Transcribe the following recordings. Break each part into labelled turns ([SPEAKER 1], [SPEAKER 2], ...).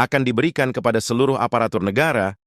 [SPEAKER 1] akan diberikan kepada seluruh aparatur negara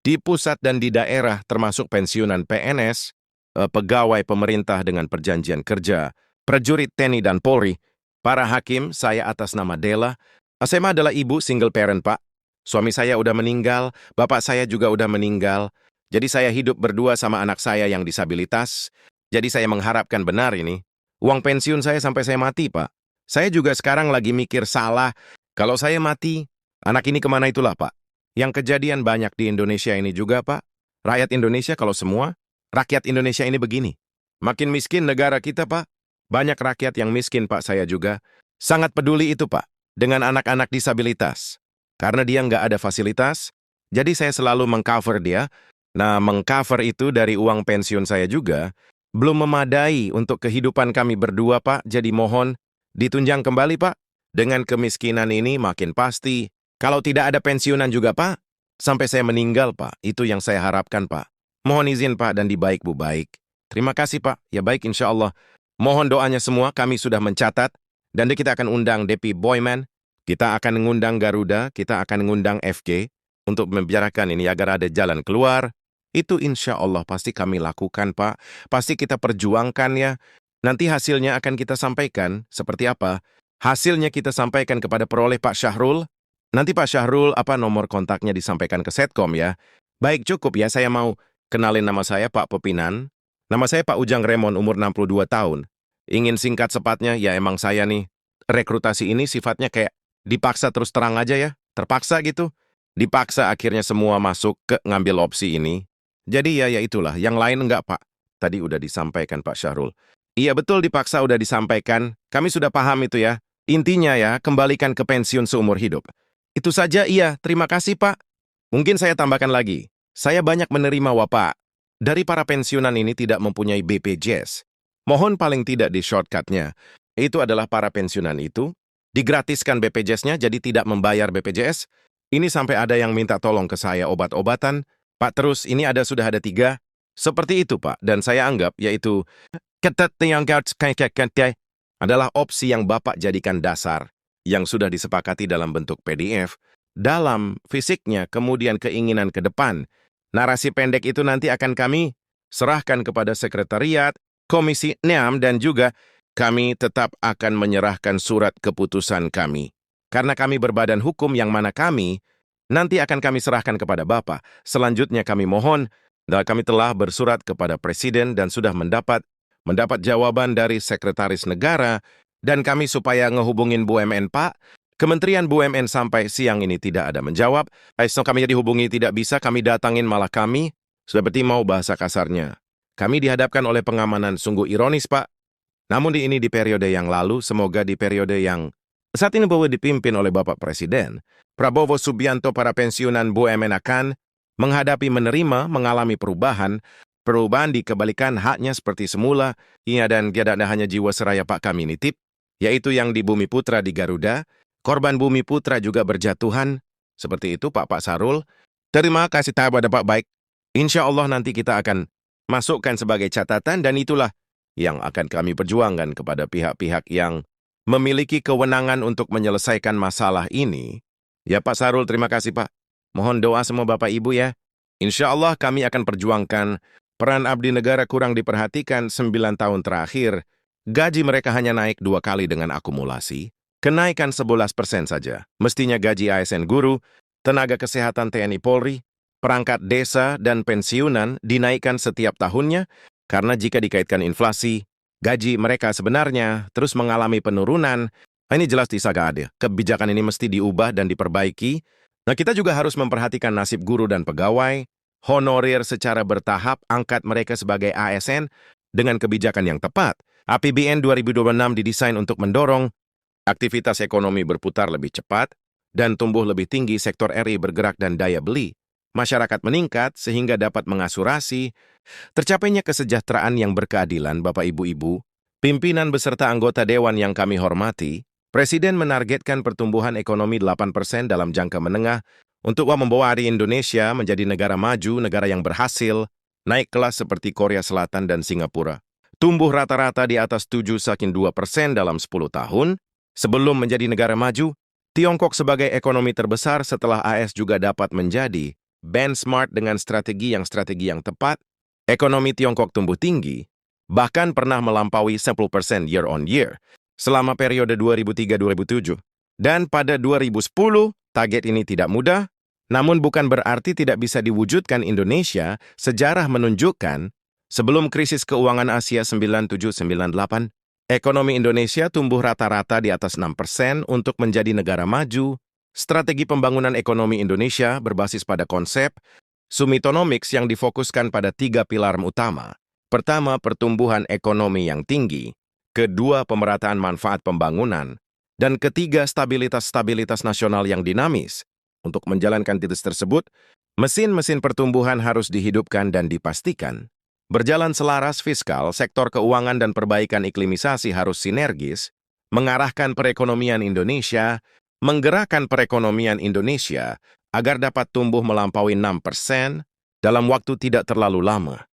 [SPEAKER 1] di pusat dan di daerah termasuk pensiunan PNS, pegawai pemerintah dengan perjanjian kerja, prajurit TNI dan Polri, para hakim, saya atas nama Della. Saya mah adalah ibu single parent, Pak. Suami saya udah meninggal, bapak saya juga udah meninggal. Jadi saya hidup berdua sama anak saya yang disabilitas. Jadi saya mengharapkan benar ini. Uang pensiun saya sampai saya mati, Pak. Saya juga sekarang lagi mikir salah. Kalau saya mati, anak ini kemana itulah, Pak. Yang kejadian banyak di Indonesia ini juga, Pak. Rakyat Indonesia kalau semua, rakyat Indonesia ini begini. Makin miskin negara kita, Pak. Banyak rakyat yang miskin, Pak, saya juga. Sangat peduli itu, Pak, dengan anak-anak disabilitas. Karena dia nggak ada fasilitas, jadi saya selalu mengcover dia. Nah, mengcover itu dari uang pensiun saya juga, belum memadai untuk kehidupan kami berdua, Pak. Jadi mohon, ditunjang kembali, Pak. Dengan kemiskinan ini makin pasti, kalau tidak ada pensiunan juga, Pak, sampai saya meninggal, Pak. Itu yang saya harapkan, Pak. Mohon izin, Pak, dan dibaik, Bu, baik. Terima kasih, Pak. Ya baik, insya Allah. Mohon doanya semua, kami sudah mencatat, dan kita akan undang DP Boyman, kita akan mengundang Garuda, kita akan mengundang FG, untuk membicarakan ini agar ada jalan keluar. Itu insya Allah pasti kami lakukan, Pak. Pasti kita perjuangkan ya. Nanti hasilnya akan kita sampaikan. Seperti apa? Hasilnya kita sampaikan kepada peroleh Pak Syahrul. Nanti Pak Syahrul, nomor kontaknya disampaikan ke Setkom ya. Baik, cukup ya, saya mau kenalin nama saya Pak Pepinan. Nama saya Pak Ujang Remon, umur 62 tahun. Ingin singkat sepatnya, ya emang saya nih, rekrutasi ini sifatnya kayak dipaksa terus terang aja ya, terpaksa gitu. Dipaksa akhirnya semua masuk ke ngambil opsi ini. Jadi ya itulah, yang lain enggak, Pak. Tadi udah disampaikan Pak Syahrul. Iya betul, dipaksa udah disampaikan, kami sudah paham itu ya. Intinya ya, kembalikan ke pensiun seumur hidup. Itu saja, iya, terima kasih Pak. Mungkin saya tambahkan lagi, saya banyak menerima Bapak. Dari para pensiunan ini tidak mempunyai BPJS. Mohon paling tidak di shortcutnya, itu adalah para pensiunan itu digratiskan BPJS-nya, jadi tidak membayar BPJS. Ini sampai ada yang minta tolong ke saya obat-obatan. Pak, terus ini sudah ada 3. Seperti itu, Pak. Dan saya anggap, yaitu adalah opsi yang Bapak jadikan dasar, yang sudah disepakati dalam bentuk PDF, dalam fisiknya, kemudian keinginan ke depan. Narasi pendek itu nanti akan kami serahkan kepada sekretariat, Komisi 6, dan juga kami tetap akan menyerahkan surat keputusan kami. Karena kami berbadan hukum yang mana kami, nanti akan kami serahkan kepada Bapak. Selanjutnya kami mohon, dan kami telah bersurat kepada Presiden dan sudah mendapat jawaban dari Sekretaris Negara, dan kami supaya ngehubungin BUMN, Pak. Kementerian BUMN sampai siang ini tidak ada menjawab. So kami dihubungi tidak bisa, kami datangin malah kami, seperti mau bahasa kasarnya. Kami dihadapkan oleh pengamanan sungguh ironis, Pak. Namun ini di periode yang lalu, semoga di periode yang saat ini bahwa dipimpin oleh Bapak Presiden, Prabowo Subianto, para pensiunan BUMN akan menghadapi mengalami perubahan dikembalikan haknya seperti semula, dan tidak hanya jiwa seraya Pak kami nitip, yaitu yang di Bumi Putra di Garuda, korban Bumi Putra juga berjatuhan, seperti itu Pak Sarul. Terima kasih pada Pak baik. Insya Allah nanti kita akan masukkan sebagai catatan, dan itulah yang akan kami perjuangkan kepada pihak-pihak yang memiliki kewenangan untuk menyelesaikan masalah ini. Ya Pak Sarul, terima kasih Pak. Mohon doa semua Bapak Ibu ya. Insya Allah kami akan perjuangkan. Peran abdi negara kurang diperhatikan 9 tahun terakhir. Gaji mereka hanya naik 2 kali dengan akumulasi. Kenaikan 11% saja. Mestinya gaji ASN guru, tenaga kesehatan TNI Polri, perangkat desa dan pensiunan dinaikkan setiap tahunnya. Karena jika dikaitkan inflasi, gaji mereka sebenarnya terus mengalami penurunan. Ini jelas tidak adil. Kebijakan ini mesti diubah dan diperbaiki. Nah, kita juga harus memperhatikan nasib guru dan pegawai, honorir secara bertahap, angkat mereka sebagai ASN dengan kebijakan yang tepat. APBN 2026 didesain untuk mendorong aktivitas ekonomi berputar lebih cepat dan tumbuh lebih tinggi, sektor RI bergerak dan daya beli masyarakat meningkat sehingga dapat mengasurasi tercapainya kesejahteraan yang berkeadilan. Bapak Ibu-Ibu, pimpinan beserta anggota Dewan yang kami hormati, Presiden menargetkan pertumbuhan ekonomi 8% dalam jangka menengah untuk membawa Indonesia menjadi negara maju, negara yang berhasil, naik kelas seperti Korea Selatan dan Singapura. Tumbuh rata-rata di atas 7-2% dalam 10 tahun, sebelum menjadi negara maju, Tiongkok sebagai ekonomi terbesar setelah AS juga dapat menjadi benchmark dengan strategi yang tepat. Ekonomi Tiongkok tumbuh tinggi, bahkan pernah melampaui 10% year on year selama periode 2003-2007. Dan pada 2010, target ini tidak mudah, namun bukan berarti tidak bisa diwujudkan Indonesia. Sejarah menunjukkan, sebelum krisis keuangan Asia 97-98, ekonomi Indonesia tumbuh rata-rata di atas 6% untuk menjadi negara maju. Strategi pembangunan ekonomi Indonesia berbasis pada konsep Sumitonomics yang difokuskan pada 3 pilar utama. Pertama, pertumbuhan ekonomi yang tinggi. Kedua, pemerataan manfaat pembangunan. Dan ketiga, stabilitas nasional yang dinamis. Untuk menjalankan titik tersebut, mesin-mesin pertumbuhan harus dihidupkan dan dipastikan berjalan selaras. Fiskal, sektor keuangan dan perbaikan iklimisasi harus sinergis, mengarahkan perekonomian Indonesia, menggerakkan perekonomian Indonesia agar dapat tumbuh melampaui 6% dalam waktu tidak terlalu lama.